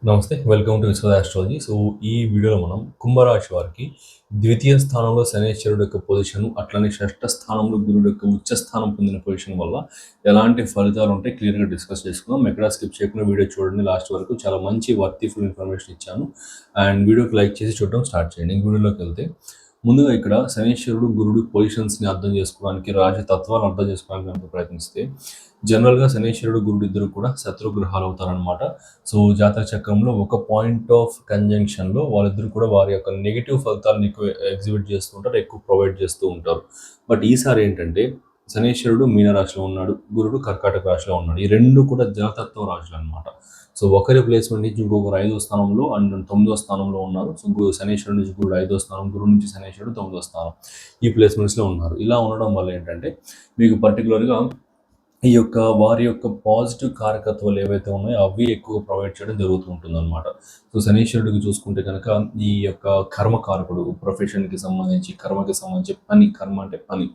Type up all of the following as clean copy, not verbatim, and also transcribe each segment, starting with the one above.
నమస్తే. Welcome to విశ్వ astrology. ఈ వీడియోలో మనం కుంభరాశి వారికి ద్వితీయ స్థానంలో శనైశ్వరుడు యొక్క పొజిషన్, అట్లనే షష్ఠ స్థానంలో గురుడు యొక్క ఉచ్చ స్థానం పొందిన పొజిషన్ వల్ల ఎలాంటి ఫలితాలు ఉంటాయి క్లియర్‌గా డిస్కస్ చేసుకుందాం. ఎక్కడా స్కిప్ చేయకుండా వీడియో చూడండి లాస్ట్ వరకు. చాలా మంచి వర్తిఫుల్ ఇన్ఫర్మేషన్ ఇచ్చాను. అండ్ వీడియోకి లైక్ చేసి చూడడం స్టార్ట్ చేయండి. ఇంక వీడియోలోకి వెళ్తే ముందుగా ఇక్కడ శనైశ్వరుడు, గురుడు పొజిషన్స్‌ని అర్థం చేసుకోవడానికి, రాశి తత్వాలను అర్థం చేసుకోవడానికి గనుక ప్రయత్నిస్తే జనరల్‌గా శనైశ్వరుడు, గురుడు ఇద్దరు కూడా శత్రుగ్రహాలు అవుతారనమాట. జాతక చక్రంలో ఒక పాయింట్ ఆఫ్ కంజంక్షన్‌లో వాళ్ళిద్దరూ కూడా వారి యొక్క నెగెటివ్ ఫలితాలను ఎక్కువ ఎగ్జిబిట్ చేస్తూ ఉంటారు, ఎక్కువ ప్రొవైడ్ చేస్తూ ఉంటారు. బట్ ఈసారి ఏంటంటే శనైశ్వరుడు మీన రాశిలో ఉన్నాడు, గురుడు కర్కాటక రాశిలో ఉన్నాడు. ఈ రెండు కూడా జలతత్వ రాశులనమాట. ఒకరి ప్లేస్‌మెంట్ నుంచి ఇంకొకరు 5వ స్థానంలో అండ్ 9వ స్థానంలో ఉన్నారు. శనైశ్వరుడు నుంచి గురుడు 5వ స్థానం, గురువు నుంచి శనైశ్వరుడు 9వ స్థానం. ఈ ప్లేస్‌మెంట్స్‌లో ఉన్నారు. ఇలా ఉండడం వల్ల ఏంటంటే మీకు పర్టిక్యులర్‌గా ఈ యొక్క వారి యొక్క పాజిటివ్ కారకత్వాలు ఏవైతే ఉన్నాయో అవి ఎక్కువ ప్రొవైడ్ చేయడం జరుగుతూ ఉంటుందన్నమాట. శనీశ్వరుడికి చూసుకుంటే కనుక ఈ యొక్క కర్మకారకుడు, ప్రొఫెషన్‌కి సంబంధించి, కర్మకి సంబంధించి పని, కర్మ అంటే పని.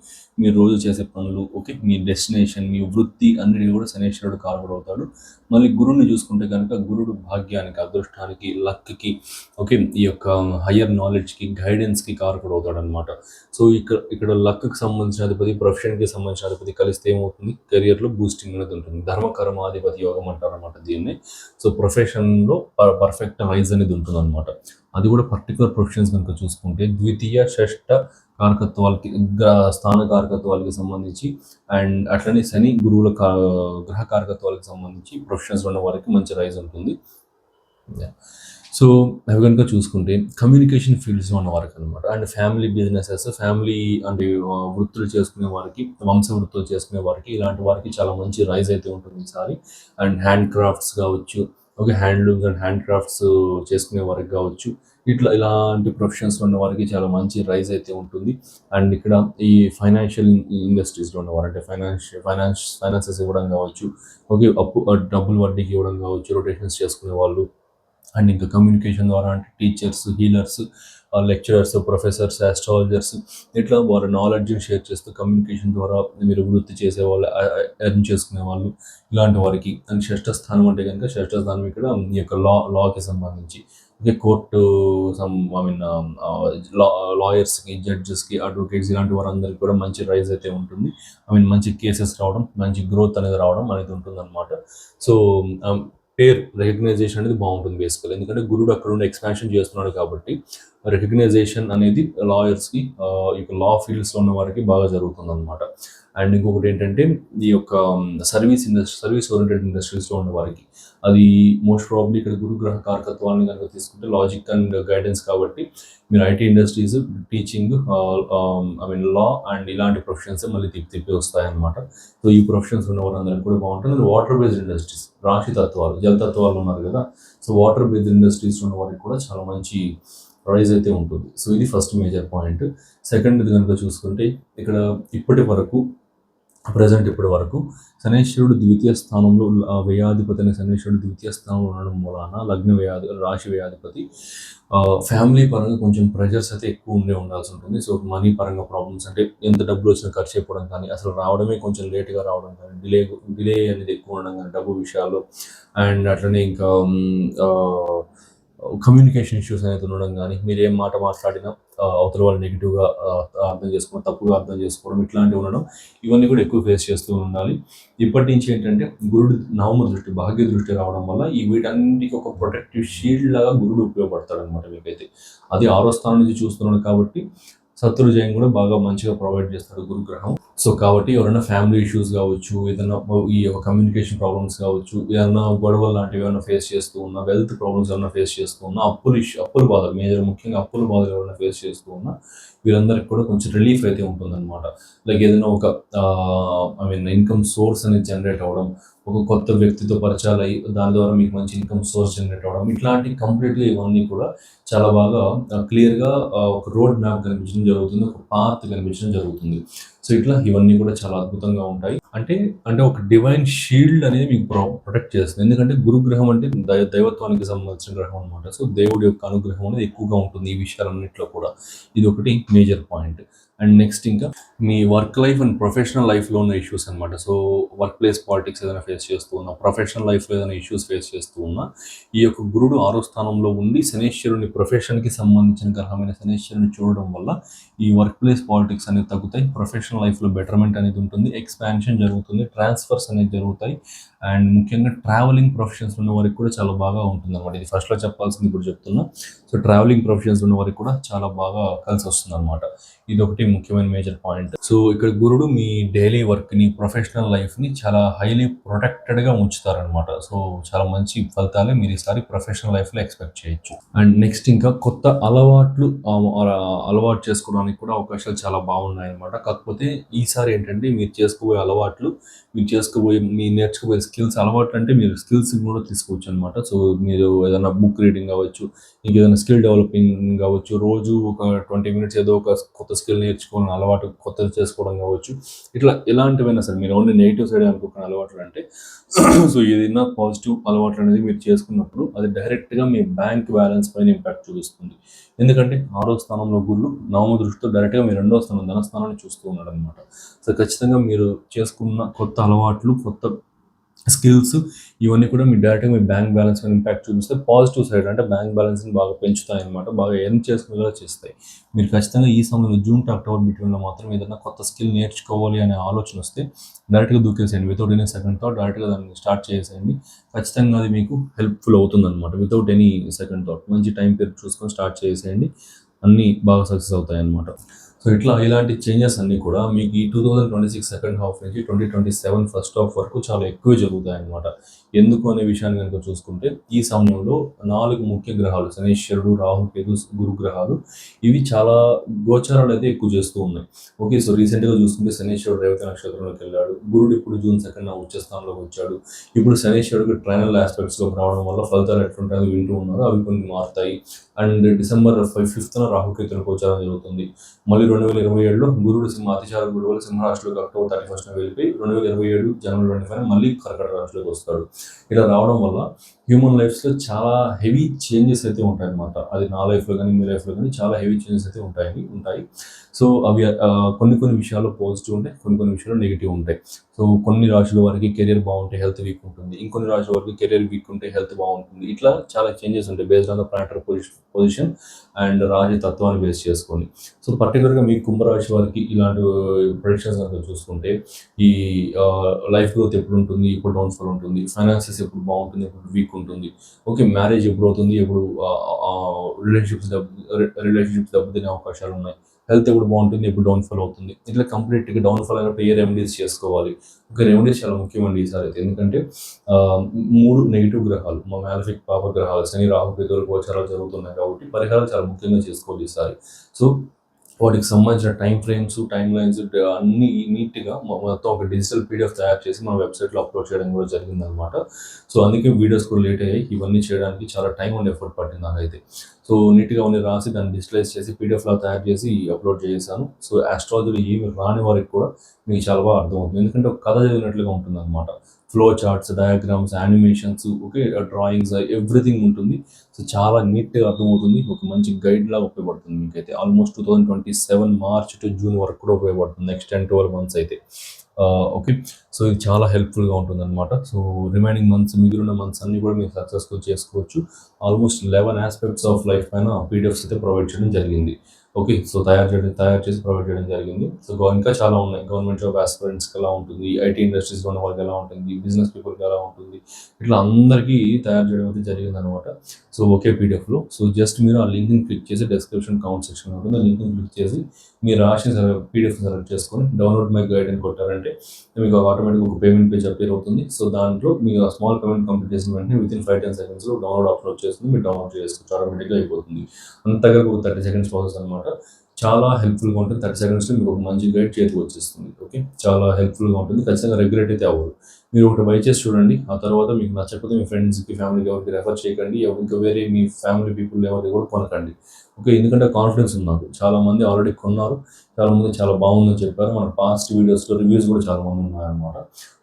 మీరు రోజు చేసే పనులు, ఓకే, మీ డెస్టినేషన్, మీ వృత్తి అన్నిటికి కూడా శనీశ్వరుడు కారకుడు అవుతాడు. మళ్ళీ గురువుని చూసుకుంటే కనుక గురుడు భాగ్యానికి, అదృష్టానికి, లక్‌కి, ఓకే, ఈ యొక్క హయ్యర్ నాలెడ్జ్‌కి, గైడెన్స్‌కి కారకుడు అవుతాడనమాట. ఇక్కడ లక్‌కి సంబంధించిన అధిపతి, ప్రొఫెషన్‌కి సంబంధించిన అధిపతి కలిస్తే ఏమవుతుంది, కెరియర్‌లో బూస్టింగ్ అనేది ఉంటుంది. ధర్మకర్మాధిపతి యోగం అంటారనమాట దీన్ని. ప్రొఫెషన్‌లో పర్ఫెక్ట్ రైజ్ అనేది ఉంటుందన్నమాట. అది కూడా పర్టికులర్ ప్రొఫెషన్స్ కనుక చూసుకుంటే ద్వితీయ, షష్ఠ కారకత్వాలకి, స్థాన కారకత్వాలకి సంబంధించి అండ్ అట్లనే శని, గురువుల గ్రహ కారకత్వాలకు సంబంధించి ప్రొఫెషన్స్‌లో ఉన్న వారికి మంచి రైజ్ ఉంటుంది. సో అవి కనుక చూసుకుంటే కమ్యూనికేషన్ ఫీల్డ్స్లో ఉన్న వారికి అనమాట. అండ్ ఫ్యామిలీ బిజినెసెస్, ఫ్యామిలీ అంటే వృత్తులు చేసుకునే వారికి, వంశ వృత్తులు చేసుకునే వారికి, ఇలాంటి వారికి చాలా మంచి రైజ్ అయితే ఉంటుంది ఈసారి. అండ్ హ్యాండ్ క్రాఫ్ట్స్ కావచ్చు, okay, handlooms and hand crafts చేసుకునే వారికి కావచ్చు, ఇలాంటి ప్రొఫెషన్స్లో ఉన్న వారికి చాలా మంచి రైజ్ అయితే ఉంటుంది. అండ్ ఇక్కడ ఈ ఫైనాన్షియల్ ఇండస్ట్రీస్లో ఉన్నవారు అంటే ఫైనాన్సెస్ ఇవ్వడం కావచ్చు, ఓకే, డబ్బులు వడ్డీకి ఇవ్వడం కావచ్చు, రొటేషన్స్ చేసుకునే వాళ్ళు. అండ్ ఇంకా కమ్యూనికేషన్ ద్వారా అంటే teachers, healers, lecturers, professors, astrologers, ఇట్లా వారి నాలెడ్జ్ని షేర్ చేస్తూ కమ్యూనికేషన్ ద్వారా మీరు వృత్తి చేసే వాళ్ళు, ఎర్న్ చేసుకునే వాళ్ళు, ఇలాంటి వారికి. అండ్ షష్ఠ స్థానం అంటే కనుక షష్ఠ స్థానం ఇక్కడ ఈ యొక్క లాకి సంబంధించి, ఓకే, కోర్టు ఐ మీన్ లాయర్స్కి, జడ్జెస్కి, అడ్వకేట్స్, ఇలాంటి వారందరికీ కూడా మంచి రైజ్ అయితే ఉంటుంది. మంచి కేసెస్ రావడం, మంచి గ్రోత్ అనేది రావడం అనేది ఉంటుంది అనమాట. సో పేరు రికగ్నైజేషన్ అనేది బాగుంటుంది బేసికల్. ఎందుకంటే గురుడు అక్కడ ఉండి ఎక్స్పాన్షన్ చేస్తున్నాడు కాబట్టి రికగ్నైజేషన్ అనేది లాయర్స్కి, ఈ యొక్క లా ఫీల్డ్స్లో ఉన్న వారికి బాగా జరుగుతుంది అనమాట. అండ్ ఇంకొకటి ఏంటంటే ఈ యొక్క సర్వీస్ ఓరియంటెడ్ ఇండస్ట్రీస్లో ఉన్న వారికి అది మోస్ట్ ప్రాబ్లీ ఇక్కడ గురుగ్రహ కారకత్వాన్ని కనుక తీసుకుంటే లాజిక్ అండ్ గైడెన్స్ కాబట్టి మీరు IT industries, teaching, law and ఇలాంటి ప్రొఫెషన్స్ మళ్ళీ తిప్పి వస్తాయన్నమాట. ఈ ప్రొఫెషన్స్ ఉన్న వాళ్ళందరికీ కూడా బాగుంటుంది. అండ్ వాటర్ బేస్డ్ ఇండస్ట్రీస్, రాశి తత్వాలు, జలతత్వాలు ఉన్నారు కదా, వాటర్ బేస్డ్ ఇండస్ట్రీస్ ఉన్న వారికి కూడా చాలా మంచి రైజ్ అయితే ఉంటుంది. ఇది ఫస్ట్ మేజర్ పాయింట్. సెకండ్ ఇది కనుక చూసుకుంటే ఇక్కడ ఇప్పటి వరకు శనైశ్వరుడు ద్వితీయ స్థానంలో, వ్యయాధిపతి అనే శనైశ్వరుడు ద్వితీయ స్థానంలో ఉండడం వలన లగ్న వ్యయాధి, రాశి వ్యయాధిపతి, ఫ్యామిలీ పరంగా కొంచెం ప్రెషర్స్ అయితే ఎక్కువ ఉండాల్సి ఉంటుంది. మనీ పరంగా ప్రాబ్లమ్స్ అంటే ఎంత డబ్బులు వచ్చినా ఖర్చు అయిపోవడం కానీ, అసలు రావడమే కొంచెం లేట్గా రావడం కానీ, డిలే అనేది ఎక్కువ ఉండడం కానీ డబ్బు విషయాల్లో. అండ్ అట్లనే ఇంకా కమ్యూనికేషన్ ఇష్యూస్ అనేది ఉండడం కానీ, మీరు ఏం మాట మాట్లాడినా అవతల వాళ్ళు నెగిటివ్గా అర్థం చేసుకోవడం, తప్పుగా అర్థం చేసుకోవడం, ఇట్లాంటివి ఉండడం, ఇవన్నీ కూడా ఎక్కువ ఫేస్ చేస్తూ ఉండాలి. ఇప్పటి నుంచి ఏంటంటే గురుడు నవమ దృష్టి, భాగ్య దృష్టి రావడం వల్ల వీటన్నిటికీ ఒక ప్రొటెక్టివ్ షీల్డ్ లాగా గురుడు ఉపయోగపడతాడు అనమాట మీకైతే. అది 6వ స్థానం నుంచి చూస్తున్నాడు కాబట్టి శత్రుజయం కూడా బాగా మంచిగా ప్రొవైడ్ చేస్తాడు గురుగ్రహం. కాబట్టి ఎవరైనా ఫ్యామిలీ ఇష్యూస్ కావచ్చు, ఏదైనా ఈ యొక్క కమ్యూనికేషన్ ప్రాబ్లమ్స్ కావచ్చు, ఏదైనా గొడవలు లాంటివి ఏమైనా ఫేస్ చేస్తూ ఉన్నా, వెల్త్ ప్రాబ్లమ్స్ ఏమైనా ఫేస్ చేస్తూ ఉన్నా, అప్పుల బాధలు, ముఖ్యంగా అప్పుల బాధలు ఏమైనా ఫేస్ చేస్తూ ఉన్నా, వీరందరికీ కూడా కొంచెం రిలీఫ్ అయితే ఉంటుందన్నమాట. లైక్ ఏదైనా ఒక ఇన్కమ్ సోర్స్ అనేది జనరేట్ అవ్వడం, ఒక కొత్త వ్యక్తితో పరిచయాలు అయ్యి దాని ద్వారా మీకు మంచి ఇన్కమ్ సోర్స్ జనరేట్ అవ్వడం, ఇట్లాంటి కంప్లీట్గా ఇవన్నీ కూడా చాలా బాగా క్లియర్గా ఒక రోడ్ మ్యాప్ కనిపించడం జరుగుతుంది, ఒక పాత్ కనిపించడం జరుగుతుంది. ఇవన్నీ కూడా చాలా అద్భుతంగా ఉంటాయి. అంటే ఒక డివైన్ షీల్డ్ అనేది మీకు ప్రొటెక్ట్ చేస్తుంది. ఎందుకంటే గురుగ్రహం అంటే దైవత్వానికి సంబంధించిన గ్రహం అనమాట. దేవుడి యొక్క అనుగ్రహం అనేది ఎక్కువగా ఉంటుంది ఈ విషయాలన్నింటిలో కూడా. ఇది ఒకటి మేజర్ పాయింట్. అండ్ నెక్స్ట్ ఇంకా మీ వర్క్ లైఫ్ అండ్ ప్రొఫెషనల్ లైఫ్లో ఉన్న ఇష్యూస్ అనమాట. వర్క్ ప్లేస్ పాలిటిక్స్ ఏదైనా ఫేస్ చేస్తూ ఉన్నా, ప్రొఫెషనల్ లైఫ్లో ఏదైనా ఇష్యూస్ ఫేస్ చేస్తూ ఉన్నా, ఈ యొక్క గురుడు 6వ స్థానంలో ఉండి శనీశ్వరుని ప్రొఫెషన్కి సంబంధించిన గ్రహమైన శనీశ్వరుని చూడడం వల్ల ఈ వర్క్ ప్లేస్ పాలిటిక్స్ అనేవి తగ్గుతాయి, ప్రొఫెషనల్ లైఫ్లో బెటర్మెంట్ అనేది ఉంటుంది, ఎక్స్పాన్షన్ జరుగుతుంది, ట్రాన్స్ఫర్స్ అనేవి జరుగుతాయి. అండ్ ముఖ్యంగా ట్రావెలింగ్ ప్రొఫెషన్స్ ఉన్న వారికి కూడా చాలా బాగా ఉంటుంది అనమాట. ఇది ఫస్ట్లో చెప్పాల్సింది ఇప్పుడు చెప్తున్నా. సో ట్రావెలింగ్ ప్రొఫెషన్స్ ఉన్న వారికి కూడా చాలా బాగా కలిసి వస్తుంది అనమాట. ఇది ఒకటి ముఖ్యమైన మేజర్ పాయింట్. సో ఇక్కడ గురుడు మీ డైలీ వర్క్ని, ప్రొఫెషనల్ లైఫ్ని చాలా హైలీ ప్రొటెక్టెడ్గా ఉంచుతారనమాట. సో చాలా మంచి ఫలితాలే మీరు ఈసారి ప్రొఫెషనల్ లైఫ్లో ఎక్స్పెక్ట్ చేయొచ్చు. అండ్ నెక్స్ట్ ఇంకా కొత్త అలవాట్లు అలవాటు చేసుకోవడానికి కూడా అవకాశాలు చాలా బాగున్నాయి అనమాట. కాకపోతే ఈసారి ఏంటంటే మీరు చేసుకోబోయే అలవాట్లు, మీరు నేర్చుకోబోయే స్కిల్స్, అలవాట్లు అంటే మీరు స్కిల్స్ కూడా తీసుకోవచ్చు అనమాట. సో మీరు ఏదైనా బుక్ రీడింగ్ కావచ్చు, ఇంకేదైనా స్కిల్ డెవలపింగ్ కావచ్చు, రోజు ఒక 20 మినిట్స్ ఏదో ఒక కొత్త స్కిల్ నేర్చుకోవాలని అలవాటు కొత్తది చేసుకోవడం కావచ్చు, ఇట్లా ఎలాంటివైనా సరే మీరు ఓన్లీ నెగిటివ్ సైడ్ అనుకున్న అలవాట్లు అంటే సో ఏదైనా పాజిటివ్ అలవాట్లు అనేది మీరు చేసుకున్నప్పుడు అది డైరెక్ట్గా మీ బ్యాంక్ బ్యాలెన్స్ పైన ఇంపాక్ట్ చూపిస్తుంది. ఎందుకంటే 6వ స్థానంలో గురుడు నవమ దృష్టితో డైరెక్ట్గా మీ 2వ స్థానం ధనస్థానాన్ని చూస్తూ ఉన్నాడు అనమాట. సో ఖచ్చితంగా మీరు చేసుకున్న కొత్త అలవాట్లు, కొత్త స్కిల్స్ ఇవన్నీ కూడా మీ డైరెక్ట్గా మీ బ్యాంక్ బ్యాలెన్స్ మీద ఇంపాక్ట్ చూపిస్తే పాజిటివ్ సైడ్ అంటే బ్యాంక్ బ్యాలెన్స్ని బాగా పెంచుతాయి అనమాట, బాగా ఎర్న్ చేసుకునేలా చేస్తాయి. మీరు ఖచ్చితంగా ఈ సమయంలో జూన్ టు అక్టోబర్ బిట్వీన్లో మాత్రం ఏదైనా కొత్త స్కిల్ నేర్చుకోవాలి అనే ఆలోచన వస్తే డైరెక్ట్గా దూకేసేయండి, వితౌట్ ఎనీ సెకండ్ థాట్ డైరెక్ట్గా దాన్ని స్టార్ట్ చేసేయండి. ఖచ్చితంగా అది మీకు హెల్ప్ఫుల్ అవుతుంది అనమాట. వితౌట్ ఎనీ సెకండ్ థాట్ మంచి టైం పీరియడ్ చూసుకొని స్టార్ట్ చేసేయండి, అన్నీ బాగా సక్సెస్ అవుతాయి అనమాట. సో ఇలాంటి చేంజెస్ అన్నీ కూడా మీకు ఈ 2026 సెకండ్ హాఫ్ నుంచి 2027 ఫస్ట్ హాఫ్ వరకు చాలా ఎక్కువ జరుగుతాయి అన్నమాట. ఎందుకు అనే విషయాన్ని కనుక చూసుకుంటే ఈ సమయంలో 4 ముఖ్య గ్రహాలు శనీశ్వరుడు, రాహు, కేతు, గురు గ్రహాలు ఇవి చాలా గోచారాలు అయితే ఎక్కువ చేస్తూ ఉన్నాయి. ఓకే, సో రీసెంట్గా చూసుకుంటే శనీశ్వరుడు రేవతి నక్షత్రంలోకి వెళ్ళాడు, గురుడు ఇప్పుడు జూన్ 2న ఉచ్చ స్థానంలోకి వచ్చాడు. ఇప్పుడు శనీశ్వరుడికి ట్రైనల్ ఆస్పెక్ట్స్లోకి రావడం వల్ల ఫలితాలు ఎట్లుంటాయో వింటూ ఉన్నారు, అవి కొన్ని మారుతాయి. అండ్ డిసెంబర్ 5th రాహుకేతుల గోచారం జరుగుతుంది. మళ్ళీ 2027లో గురుడు అతిచార గురువులు సింహరాశిలోకి అక్టోబర్ 31న వెళ్ళిపోయి 2027 జనవరి 25 మళ్ళీ కర్కట రాశిలోకి వస్తాడు. ఇలా రావడం వల్ల హ్యూమన్ లైఫ్స్లో చాలా హెవీ చేంజెస్ అయితే ఉంటాయన్నమాట. అది నా లైఫ్లో కానీ మీ లైఫ్లో కానీ చాలా హెవీ చేంజెస్ అయితే ఉంటాయి. సో అవి కొన్ని విషయాల్లో పాజిటివ్ ఉంటాయి, కొన్ని విషయాల్లో నెగిటివ్ ఉంటాయి. సో కొన్ని రాశుల వారికి కెరీర్ బాగుంటే హెల్త్ వీక్ ఉంటుంది, ఇంకొన్ని రాశుల వారికి కెరీర్ వీక్ ఉంటే హెల్త్ బాగుంటుంది. ఇట్లా చాలా చేంజెస్ ఉంటాయి based on the planetary position and రాశి తత్వాన్ని బేస్ చేసుకొని. సో పర్టికులర్గా మీ కుంభరాశి వారికి ఇలాంటి ప్రెడిక్షన్స్ కనుక చూసుకుంటే ఈ లైఫ్ గ్రోత్ ఎప్పుడు ఉంటుంది, ఎప్పుడు డౌన్ఫాల్ ఉంటుంది, ఫైనాన్సెస్ ఎప్పుడు బాగుంటుంది, ఎప్పుడు వీక్ ఉంటుంది, ఓకే మ్యారేజ్ ఎప్పుడు అవుతుంది, ఎప్పుడు రిలేషన్షిప్స్ దెబ్బతినే అవకాశాలు ఉన్నాయి, హెల్త్ ఎప్పుడు బాగుంటుంది, ఎప్పుడు డౌన్ఫాల్ అవుతుంది. ఇట్లా కంప్లీట్గా డౌన్ఫాల్ అయినప్పుడు ఏ రెమెడీస్ చేసుకోవాలి. ఒక రెమెడీస్ చాలా ముఖ్యమండి ఈసారి అయితే. ఎందుకంటే 3 నెగిటివ్ గ్రహాలు, మా మ్యాలఫిక్ పాప గ్రహాలు శని, రాహు, కేతువుల గోచారాలు జరుగుతున్నాయి కాబట్టి పరిహారాలు చాలా ముఖ్యంగా చేసుకోవాలి ఈసారి. సో వాటికి సంబంధించిన టైం ఫ్రేమ్స్, టైం లైన్స్ అన్నీ నీట్గా మొత్తం ఒక డిజిటల్ పీడిఎఫ్ తయారు చేసి మన వెబ్సైట్లో అప్లోడ్ చేయడం కూడా జరిగిందనమాట. సో అందుకే వీడియోస్ కూడా లేట్ అయ్యాయి. ఇవన్నీ చేయడానికి చాలా టైం అండ్ ఎఫర్ట్ పట్టింది నాకైతే. సో నీట్గా అవన్నీ రాసి దాన్ని డిజిటలైజ్ చేసి పీడిఎఫ్లా తయారు చేసి అప్లోడ్ చేశాను. సో ఆస్ట్రాలజీలో ఏమి రాని వారికి కూడా మీకు చాలా బాగా అర్థమవుతుంది, ఎందుకంటే ఒక కథ చదివినట్లుగా ఉంటుంది అనమాట. Flow charts, diagrams, animations, okay drawings, everything ఉంటుంది. సో చాలా నీట్గా అర్థమవుతుంది, ఒక మంచి గైడ్ లాగా ఉపయోగపడుతుంది మీకైతే. ఆల్మోస్ట్ 2027 మార్చ్ టు జూన్ వరకు కూడా ఉపయోగపడుతుంది, నెక్స్ట్ 10-12 మంత్స్ అయితే. ఓకే, సో ఇది చాలా హెల్ప్ఫుల్గా ఉంటుంది అనమాట. సో రిమైనింగ్ మంత్స్, మిగిలిన మంత్స్ అన్ని కూడా మీరు సక్సెస్ఫుల్ చేసుకోవచ్చు. ఆల్మోస్ట్ 11 ఆస్పెక్ట్స్ ఆఫ్ లైఫ్ పైన పీడిఎఫ్స్ అయితే ప్రొవైడ్ చేయడం జరిగింది. ఓకే, సో తయారు చేసి ప్రొవైడ్ చేయడం జరిగింది. సో ఇంకా చాలా ఉన్నాయి. గవర్నమెంట్ జాబ్ ఆస్పిరెంట్స్కి ఎలా ఉంటుంది, ఐటీ ఇండస్ట్రీస్లో ఉన్న వాళ్ళకి ఎలా ఉంటుంది, బిజినెస్ పీపుల్కి ఎలా ఉంటుంది, ఇట్లా అందరికీ తయారు చేయడం అయితే జరిగింది అనమాట. సో ఒకే పీడిఎఫ్లో. సో జస్ట్ మీరు ఆ లింక్ని క్లిక్ చేసి డిస్క్రిప్షన్ కామెంట్ సెక్షన్ ఉంటుంది, ఆ లింక్ని క్లిక్ చేసి మీరు రాసిన పీడిఎఫ్ సెలెక్ట్ చేసుకొని డౌన్లోడ్ మై గైడ్ అని కొట్టారంటే మీకు ఆటోమేటిక్గా ఒక పేమెంట్ పేజ్ అపేర్ అవుతుంది. సో దాంట్లో మీకు ఆ స్మాల్ పేమెంట్ కంప్లీట్ చేసిన వెంటనే వితిన్ 5-10 సెకండ్స్లో డౌన్లోడ్ అప్లోడ్ చేస్తుంది, మీరు డౌన్లోడ్ చేసుకోవచ్చు, ఆటోమేటిక్గా అయిపోతుంది. అంతగా ఒక 30 సెకండ్స్ ప్రాసెస్ అనమాట. చాలా హెల్ప్ఫుల్గా ఉంటుంది. 30 సెకండ్స్లో మీకు ఒక మంచి గైడ్ చేతికి వచ్చేస్తుంది. ఓకే, చాలా హెల్ప్ఫుల్గా ఉంటుంది. ఖచ్చితంగా రెగ్యులేట్ అయితే అవ్వదు. మీరు ఒకటి బై చేసి చూడండి, ఆ తర్వాత మీకు నచ్చకపోతే మీ ఫ్రెండ్స్కి, ఫ్యామిలీకి ఎవరికి రెఫర్ చేయకండి. ఇంకా వేరే మీ ఫ్యామిలీ పీపుల్ ఎవరికి కూడా కొనకండి. ఓకే, ఎందుకంటే కాన్ఫిడెన్స్ ఉంది నాకు. చాలామంది ఆల్రెడీ కొన్నారు, చాలామంది చాలా బాగుందని చెప్పారు. మన పాస్ట్ వీడియోస్లో రివ్యూస్ కూడా చాలామంది ఉన్నాయన్నమాట.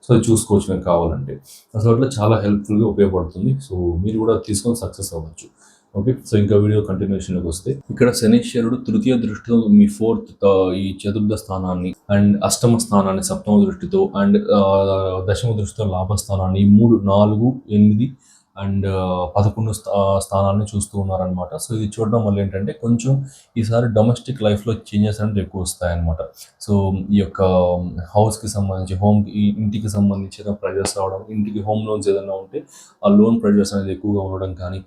సో అది చూసుకోవచ్చు మీకు కావాలంటే. అసలు అట్లా చాలా హెల్ప్ఫుల్గా ఉపయోగపడుతుంది. సో మీరు కూడా తీసుకొని సక్సెస్ అవ్వచ్చు. ఓకే, సో ఇంకా వీడియో కంటిన్యూషన్లోకి వస్తే ఇక్కడ శనీశ్వరుడు తృతీయ దృష్టితో మీ ఈ చతుర్థ స్థానాన్ని అండ్ అష్టమ స్థానాన్ని సప్తమ దృష్టితో అండ్ దశమ దృష్టితో లాభస్థానాన్ని 3, 4, 8 అండ్ 11 స్థానాన్ని చూస్తూ ఉన్నారనమాట. సో ఇది చూడడం వల్ల ఏంటంటే కొంచెం ఈసారి డొమెస్టిక్ లైఫ్లో చేంజెస్ అనేది ఎక్కువ వస్తాయన్నమాట. సో ఈ యొక్క హౌస్కి సంబంధించి ఇంటికి సంబంధించిన ప్రెజర్స్ రావడం, ఇంటికి హోమ్ లోన్స్ ఏదైనా ఉంటే ఆ లోన్ ప్రెజర్స్ అనేది ఎక్కువగా ఉండడం కానీ,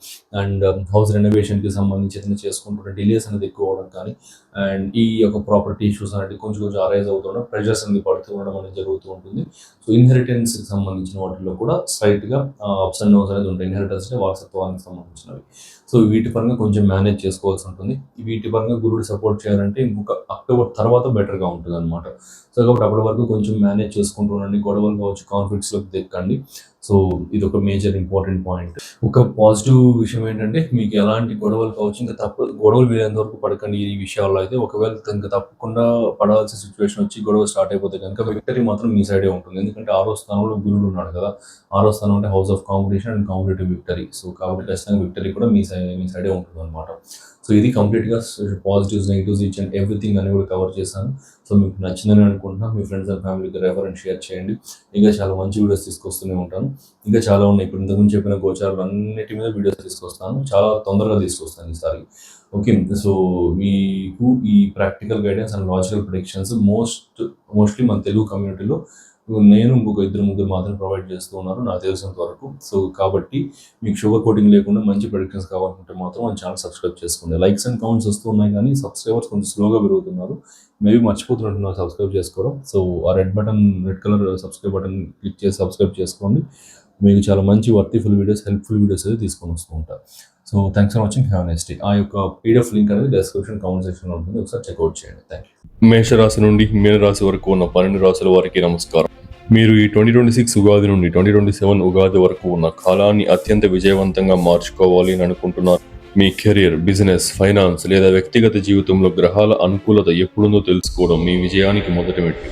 అండ్ హౌస్ రెనోవేషన్కి సంబంధించి ఏదైనా చేసుకుంటుంటే డిలేస్ అనేది ఎక్కువ అవడం కానీ, అండ్ ఈ యొక్క ప్రాపర్టీ ఇష్యూస్ అనేది కొంచెం అరైజ్ అవుతుండడం, ప్రెజర్స్ అనేది పడుతూ ఉండడం అనేది జరుగుతూ ఉంటుంది. సో ఇన్హెరిటెన్స్కి సంబంధించిన వాటిలో కూడా స్లైట్గా అప్స్ అండ్ డౌన్స్ అనేది ఉంటాయి. ఇన్హెరిటెన్స్ అంటే వారసత్వానికి సంబంధించినవి. సో వీటి పరంగా కొంచెం మేనేజ్ చేసుకోవాల్సి ఉంటుంది. వీటి పరంగా గురుడు సపోర్ట్ చేయాలంటే ఇంకొక అక్టోబర్ తర్వాత బెటర్గా ఉంటుంది అనమాట. సో కాబట్టి అప్పటి వరకు కొంచెం మేనేజ్ చేసుకుంటూ ఉండండి. గొడవలు కావచ్చు, కాన్ఫ్లిక్ట్స్లోకి దిక్కండి. సో ఇది ఒక మేజర్ ఇంపార్టెంట్ పాయింట్. ఒక పాజిటివ్ విషయం ఏంటంటే మీకు ఎలాంటి గొడవలు కావచ్చు, ఇంకా గొడవలు వీలైనంత వరకు పడకండి ఈ విషయాల్లో అయితే. ఒకవేళ ఇంకా తప్పకుండా పడాల్సిన సిచ్యువేషన్ వచ్చి గొడవ స్టార్ట్ అయిపోతే కనుక విక్టరీ మాత్రం మీ సైడే ఉంటుంది. ఎందుకంటే 6వ స్థానంలో గురుడు ఉన్నాడు కదా. 6వ స్థానం అంటే house of competition and competitive victory. So కాబట్టి ఖచ్చితంగా విక్టరీ కూడా మీ సైడే ఉంటుంది అనమాట. సో ఇది కంప్లీట్గా positives, negatives, each and everything అని కూడా కవర్ చేశాను. సో మీకు నచ్చిందని అనుకుంటున్నాను. మీ ఫ్రెండ్స్ అండ్ ఫ్యామిలీకి రెఫర్ అండ్ షేర్ చేయండి. ఇంకా చాలా మంచి వీడియోస్ తీసుకొస్తూనే ఉంటాను. ఇంకా చాలా ఉన్నాయి. ఇప్పుడు ఇంతకుముందు చెప్పిన గోచారాలు అన్నిటి మీద వీడియోస్ తీసుకొస్తాను. చాలా తొందరగా తీసుకొస్తాను ఈసారి. ఓకే, సో మీకు ఈ practical guidance and logical predictions mostly మన తెలుగు కమ్యూనిటీలో నేను ఇంకొక 2-3 మాత్రం ప్రొవైడ్ చేస్తూ ఉన్నాను నాకు తెలిసినంత వరకు. సో కాబట్టి మీకు షుగర్ కోటింగ్ లేకుండా మంచి ప్రిడిక్షన్స్ కావాలనుకుంటే మాత్రం మన ఛానల్ సబ్స్క్రైబ్ చేసుకోండి. లైక్స్ అండ్ కౌంట్స్ వస్తూ ఉన్నాయి కానీ సబ్స్క్రైబర్స్ కొంచెం స్లోగా పెరుగుతున్నారు. మేబీ మర్చిపోతున్నట్టున్నారు సబ్స్క్రైబ్ చేసుకోవడం. సో ఆ red colour subscribe button click చేసి సబ్స్క్రైబ్ చేసుకోండి. మీకు చాలా మంచి వర్తిఫుల్ వీడియోస్, హెల్ప్ఫుల్ వీడియోస్ అయితే తీసుకొని వస్తూ ఉంటారు. So thanks for watching. Have next day. ఆ యొక్క పీడిఎఫ్ లింక్ అనేది డిస్క్రిప్షన్ కామెంట్ సెక్షన్లో ఉంటుంది. ఒకసారి చెక్అవుట్ చేయండి. Thank you. మేషరాశి నుండి మీనరాశి వరకు ఉన్న 12 రాశుల వారికి నమస్కారం. మీరు ఈ 2026 ఉగాది నుండి 2027 ఉగాది వరకు ఉన్న కాలాన్ని అత్యంత విజయవంతంగా మార్చుకోవాలి అని అనుకుంటున్నారు. మీ కెరీర్, బిజినెస్, ఫైనాన్స్ లేదా వ్యక్తిగత జీవితంలో గ్రహాల అనుకూలత ఎప్పుడుందో తెలుసుకోవడం మీ విజయానికి మొదటి మెట్టు.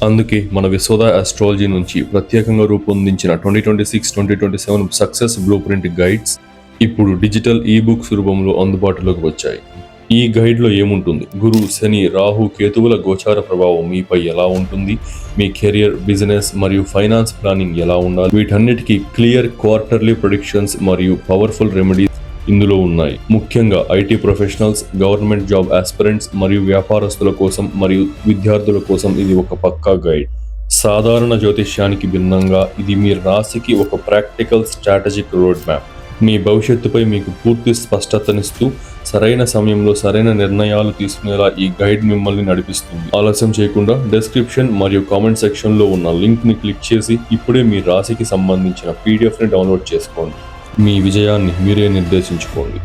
అందుకే మన విశ్వద ఆస్ట్రాలజీ నుంచి ప్రత్యేకంగా రూపొందించిన 2026-2027 సక్సెస్ బ్లూ ప్రింట్ గైడ్స్ ఇప్పుడు డిజిటల్ ఈబుక్స్ రూపంలో అందుబాటులోకి వచ్చాయి. ఈ గైడ్లో ఏముంటుంది? గురు, శని, రాహు, కేతువుల గోచార ప్రభావం మీపై ఎలా ఉంటుంది, మీ కెరియర్, బిజినెస్ మరియు ఫైనాన్స్ ప్లానింగ్ ఎలా ఉండాలి, వీటన్నిటికీ క్లియర్ క్వార్టర్లీ ప్రెడిక్షన్స్ మరియు పవర్ఫుల్ రెమెడీస్ ఇందులో ఉన్నాయి. ముఖ్యంగా IT professionals, government job aspirants మరియు వ్యాపారస్తుల కోసం మరియు విద్యార్థుల కోసం ఇది ఒక పక్కా గైడ్. సాధారణ జ్యోతిష్యానికి భిన్నంగా ఇది మీ రాశికి ఒక ప్రాక్టికల్ స్ట్రాటజిక్ రోడ్ మ్యాప్. మీ భవిష్యత్తుపై మీకు పూర్తి స్పష్టతనిస్తూ సరైన సమయంలో సరైన నిర్ణయాలు తీసుకునేలా ఈ గైడ్ మిమ్మల్ని నడిపిస్తుంది. ఆలస్యం చేయకుండా డిస్క్రిప్షన్ మరియు కామెంట్ సెక్షన్లో ఉన్న లింక్ని క్లిక్ చేసి ఇప్పుడే మీ రాశికి సంబంధించిన పీడిఎఫ్ని డౌన్లోడ్ చేసుకోండి. మీ విజయాన్ని మీరే నిర్దేశించుకోండి.